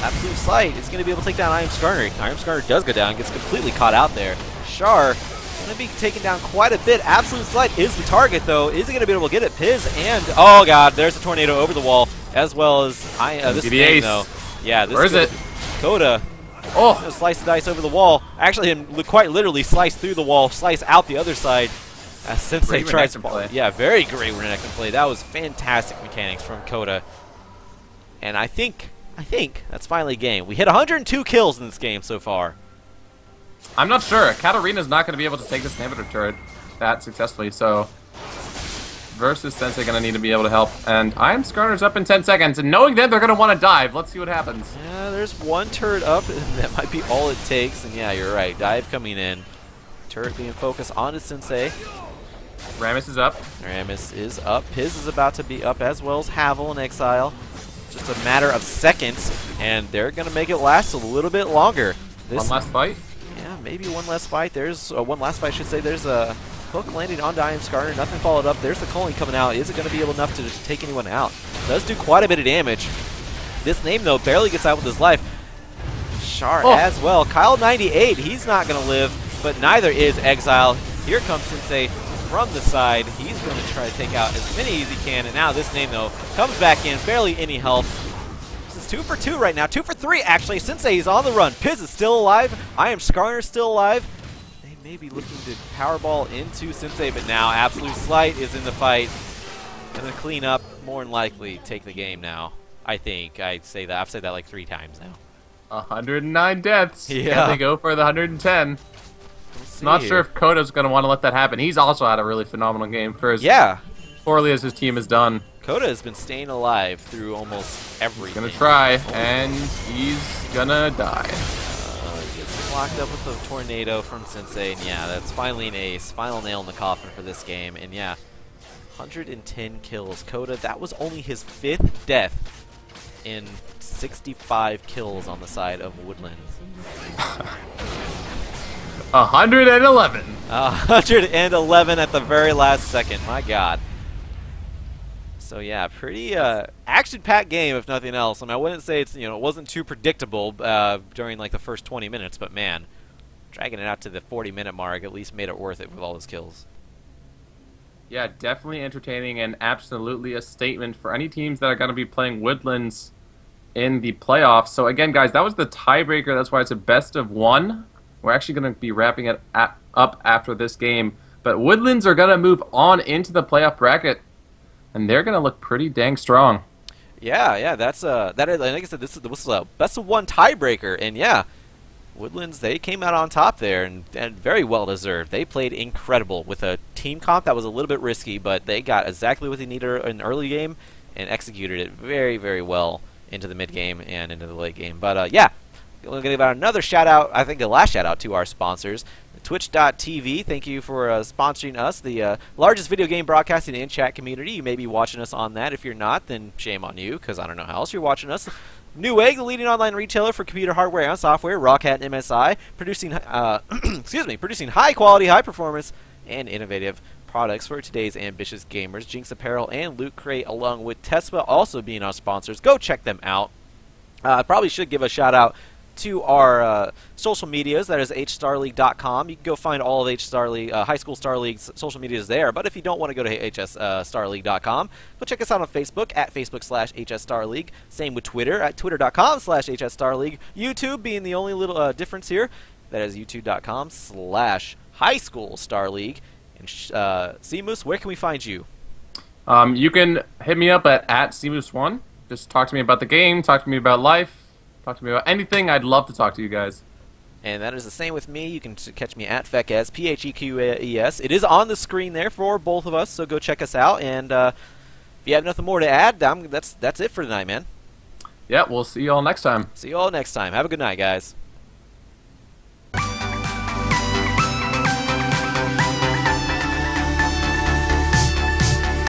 Absolute Slight is going to be able to take down I am Skarner. I am Skarner does go down, gets completely caught out there. Char going to be taken down quite a bit. Absolute Slight is the target, though. Is he going to be able to get it? Piz and, oh god, there's a tornado over the wall, as well as this game, though. Yeah, this Where is it? Coda. Oh! Slice the dice over the wall. Actually, quite literally slice through the wall, slice out the other side. As Sensei tries to play. Yeah, very great Renekton play. That was fantastic mechanics from Coda. And I think I think that's finally game. We hit 102 kills in this game so far. I'm not sure. Katarina's not going to be able to take this inhibitor turret that successfully, so versus Sensei going to need to be able to help. And Iron Skarner's up in 10 seconds, and knowing that they're going to want to dive. Let's see what happens. Yeah, there's one turret up, and that might be all it takes. And yeah, you're right. Dive coming in. Turret being focused onto Sensei. Rammus is up. Rammus is up. Piz is about to be up, as well as Havel in Exile. Just a matter of seconds, and they're going to make it last a little bit longer. One last fight? Yeah, maybe one last fight. There's one last fight, I should say. There's a hook landing on Iron Skarner. Nothing followed up. There's the Culling coming out. Is it going to be able enough to just take anyone out? Does do quite a bit of damage. This name, though, barely gets out with his life. Char as well. Kyle 98, he's not going to live, but neither is Exile. Here comes Sensei from the side. He's going to try to take out as many as he can, and now this name, though, comes back in. Barely any health. This is 2 for 2 right now. 2 for 3, actually. Sensei is on the run. Piz is still alive. Iron Skarner is still alive. They may be looking to powerball into Sensei, but now Absolute Slight is in the fight. Going to clean up, more than likely take the game now. I think. I've said that like 3 times now. 109 deaths. Yeah. Can they go for the 110? Not sure if Koda's going to want to let that happen. He's also had a really phenomenal game for as poorly as his team has done. Koda has been staying alive through almost everything. He's going to try, and he's going to die. He gets locked up with a tornado from Sensei, and yeah, that's finally an ace. Final nail in the coffin for this game, and yeah, 110 kills. Koda, that was only his 5th death in 65 kills on the side of Woodlands. 111. 111 at the very last second. My God. So yeah, pretty action-packed game, if nothing else. I mean, I wouldn't say it's it wasn't too predictable during like the first 20 minutes, but man, dragging it out to the 40-minute mark at least made it worth it with all those kills. Yeah, definitely entertaining and absolutely a statement for any teams that are going to be playing Woodlands in the playoffs. So again, guys, that was the tiebreaker. That's why it's a best of 1. We're actually going to be wrapping it up after this game. But Woodlands are going to move on into the playoff bracket, and they're going to look pretty dang strong. Yeah, that's like I said, this was a best of 1 tiebreaker, and yeah, Woodlands, they came out on top there, and very well deserved. They played incredible with a team comp that was a little bit risky, but they got exactly what they needed in the early game and executed it very, very well into the mid game and into the late game. But yeah. We're going to give out another shout-out, I think the last shout-out to our sponsors, Twitch.tv. Thank you for sponsoring us, the largest video game broadcasting and chat community. You may be watching us on that. If you're not, then shame on you, because I don't know how else you're watching us. Newegg, the leading online retailer for computer hardware and software, Rockhat and MSI, producing, producing high-quality, high-performance, and innovative products for today's ambitious gamers. Jinx Apparel and Loot Crate, along with Tespa, also being our sponsors. Go check them out. Probably should give a shout-out to our social medias. That is hstarleague.com. You can go find all of High School Star League's social medias there. But if you don't want to go to hsstarleague.com, go check us out on Facebook at Facebook/hsstarleague. Same with Twitter at twitter.com/hsstarleague. YouTube being the only little difference here. That is youtube.com/High School Star League. And Seamoose, where can we find you? You can hit me up at Seamoose1. Just talk to me about the game. Talk to me about life. Talk to me about anything. I'd love to talk to you guys. And that is the same with me. You can catch me at Feques, P-H-E-Q-E-S. It is on the screen there for both of us, so go check us out. And if you have nothing more to add, that's it for tonight, man. Yeah, we'll see you all next time. See you all next time. Have a good night, guys.